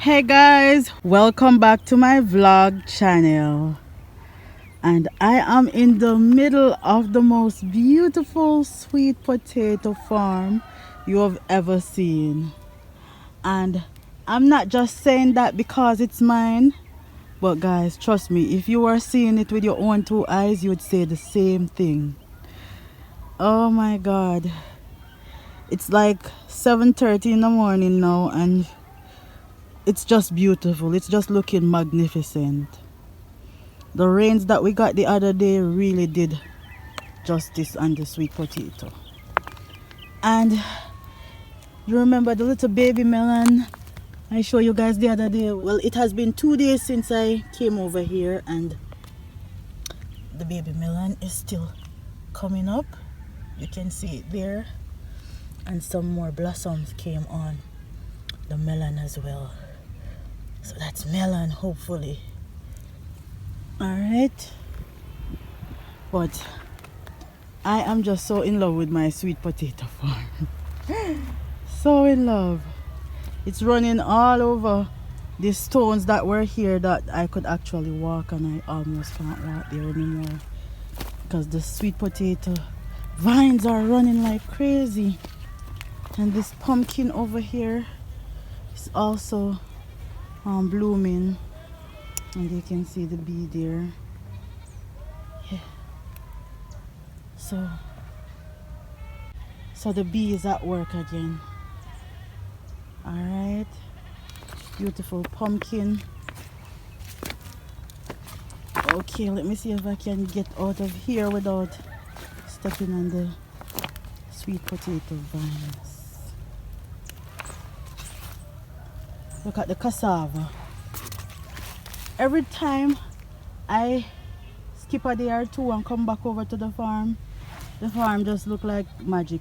Hey guys, welcome back to my vlog channel. And I am in the middle of the most beautiful sweet potato farm you have ever seen. And I'm not just saying that because it's mine, but guys, trust me, if you were seeing it with your own two eyes, you would say the same thing. Oh my god. It's like 7:30 in the morning now and it's just beautiful. It's just looking magnificent. The rains that we got the other day really did justice on the sweet potato. And you remember the little baby melon I showed you guys the other day? Well, it has been 2 days since I came over here and the baby melon is still coming up. You can see it there. And some more blossoms came on the melon as well. So that's melon, hopefully. Alright. But I am just so in love with my sweet potato farm. So in love. It's running all over the stones that were here that I could actually walk, and I almost can't walk there anymore because the sweet potato vines are running like crazy. And this pumpkin over here is also blooming, and you can see the bee there. Yeah. So the bee is at work again. Alright. Beautiful pumpkin. Okay, let me see if I can get out of here without stepping on the sweet potato vines. Look at the cassava. Every time I skip a day or two and come back over to the farm just look like magic.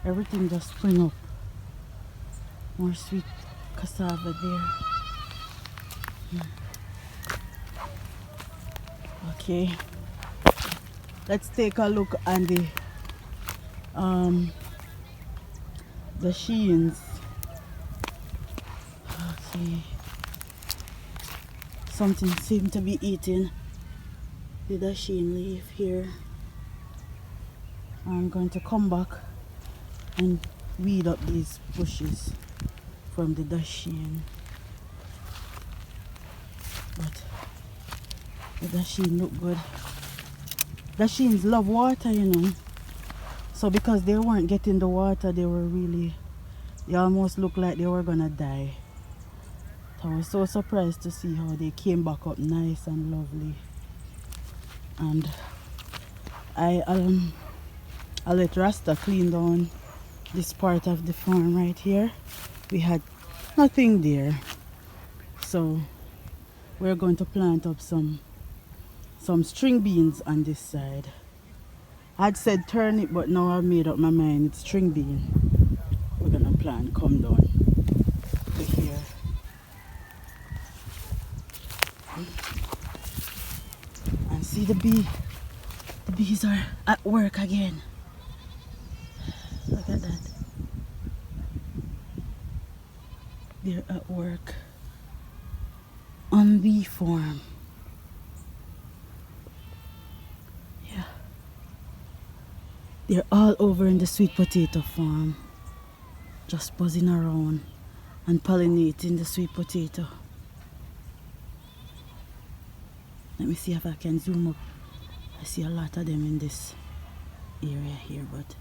Everything just spring up. More sweet cassava there. Okay, let's take a look at the sheens. Okay, something seems to be eating the dasheen leaf here. I'm going to come back and weed up these bushes from the dasheen. But the dasheen look good. Dasheens love water, you know. So because they weren't getting the water, they almost looked like they were gonna die. So I was so surprised to see how they came back up nice and lovely. And I let Rasta clean down this part of the farm right here. We had nothing there, so we're going to plant up some string beans on this side. I'd said turnip, but now I've made up my mind. It's string bean. We're gonna plant come down to here. And see the bee. The bees are at work again. Look at that. They're at work on bee farm. Yeah. They're all over in the sweet potato farm, just buzzing around and pollinating the sweet potato. Let me see if I can zoom up. I see a lot of them in this area here, but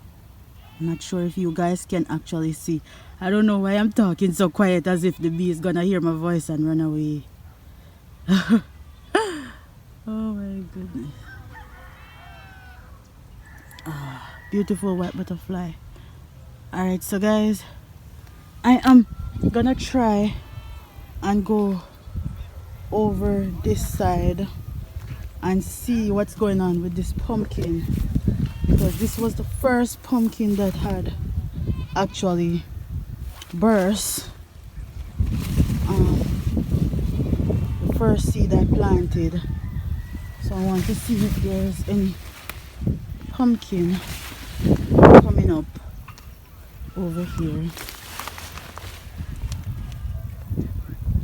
I'm not sure if you guys can actually see. I don't know why I'm talking so quiet, as if the bee is gonna hear my voice and run away. Oh my goodness. Beautiful white butterfly. Alright, so guys, I am gonna try and go over this side and see what's going on with this pumpkin, because this was the first pumpkin that had actually burst. The first seed I planted, so I want to see if there's any pumpkin coming up over here.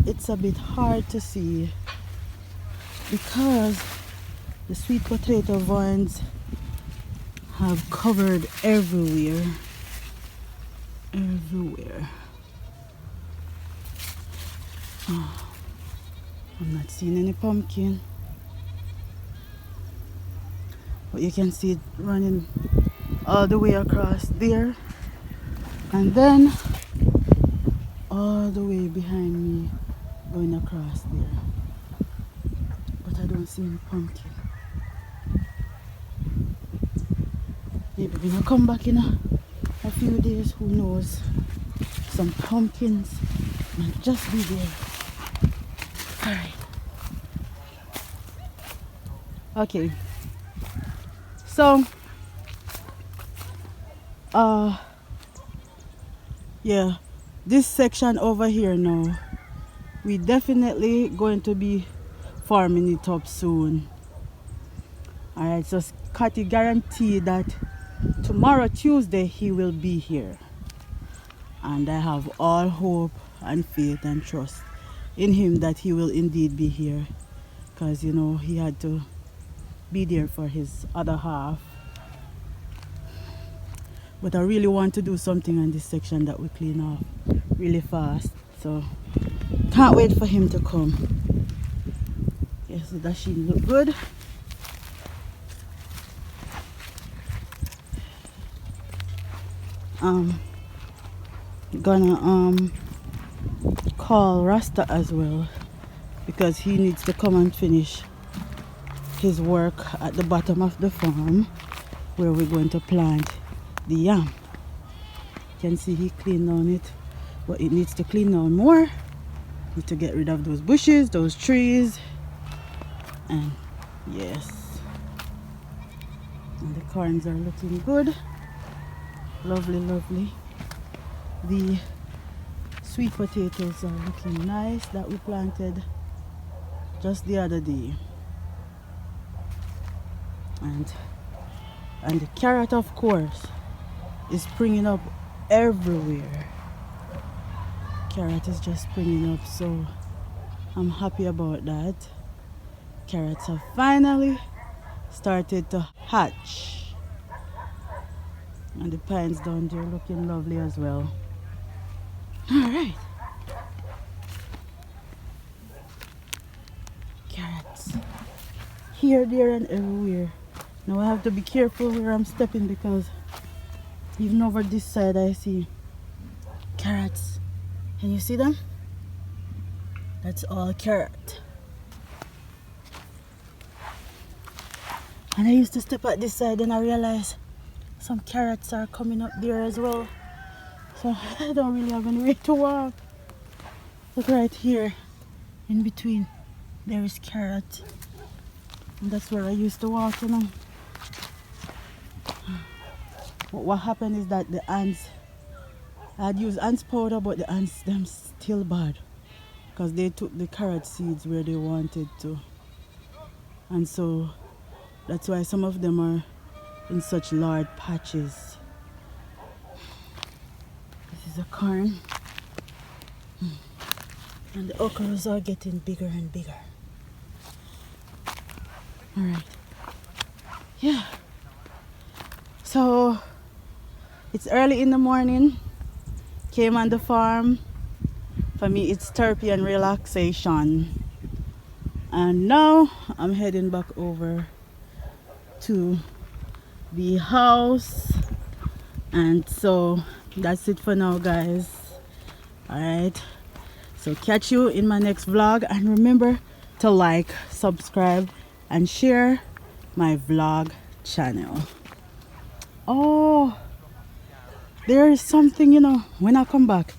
it's a bit hard to see because the sweet potato vines have covered everywhere. Oh, I'm not seeing any pumpkin, but you can see it running all the way across there, and then all the way behind me going across there, but I don't see any pumpkin. Maybe when I come back in a few days, who knows, some pumpkins might just be there. Alright. Okay. So yeah, this section over here now, we definitely going to be farming it up soon. Alright, so Scotty guaranteed that tomorrow Tuesday he will be here, and I have all hope and faith and trust in him that he will indeed be here, because you know he had to be there for his other half. But I really want to do something on this section that we clean off really fast, so can't wait for him to come. Yes, the dasheen look good. Gonna call Rasta as well, because he needs to come and finish his work at the bottom of the farm where we're going to plant the yam. You can see he cleaned on it, but it needs to clean down more. Need to get rid of those bushes, those trees, and yes, and the corns are looking good. Lovely, lovely. The sweet potatoes are looking nice that we planted just the other day, and the carrot, of course, is springing up everywhere. Carrot is just springing up, so I'm happy about that. Carrots have finally started to hatch, and the pines down there looking lovely as well. All right, carrots here, there, and everywhere. Now I have to be careful where I'm stepping, because even over this side I see carrots. Can you see them? That's all carrot. And I used to step at this side and I realized some carrots are coming up there as well. So I don't really have any way to walk. Look right here in between, there is carrot. And that's where I used to walk, you know. But what happened is that the ants, I had used ants powder, but the ants, them still bad, because they took the carrot seeds where they wanted to. And so that's why some of them are in such large patches. This is a corn. And the okras are getting bigger and bigger. Alright. Yeah. So it's early in the morning. Came on the farm. For me it's therapy and relaxation. And now I'm heading back over to the house. And so that's it for now, guys. Alright. So catch you in my next vlog, and remember to like, subscribe, and share my vlog channel. Oh, there is something, you know, when I come back,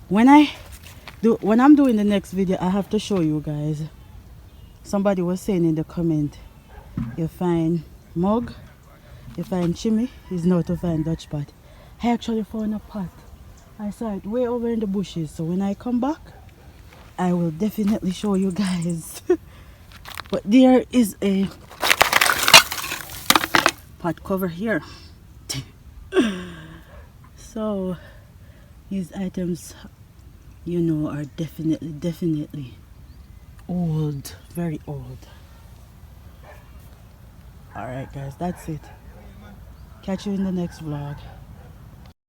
when I'm doing the next video, I have to show you guys. Somebody was saying in the comment, you find mug, you find chimney, is now to find Dutch pot. I actually found a pot. I saw it way over in the bushes, so when I come back I will definitely show you guys. But there is a pot cover here. So these items you know, are definitely old, very old. All right, guys, that's it. Catch you in the next vlog.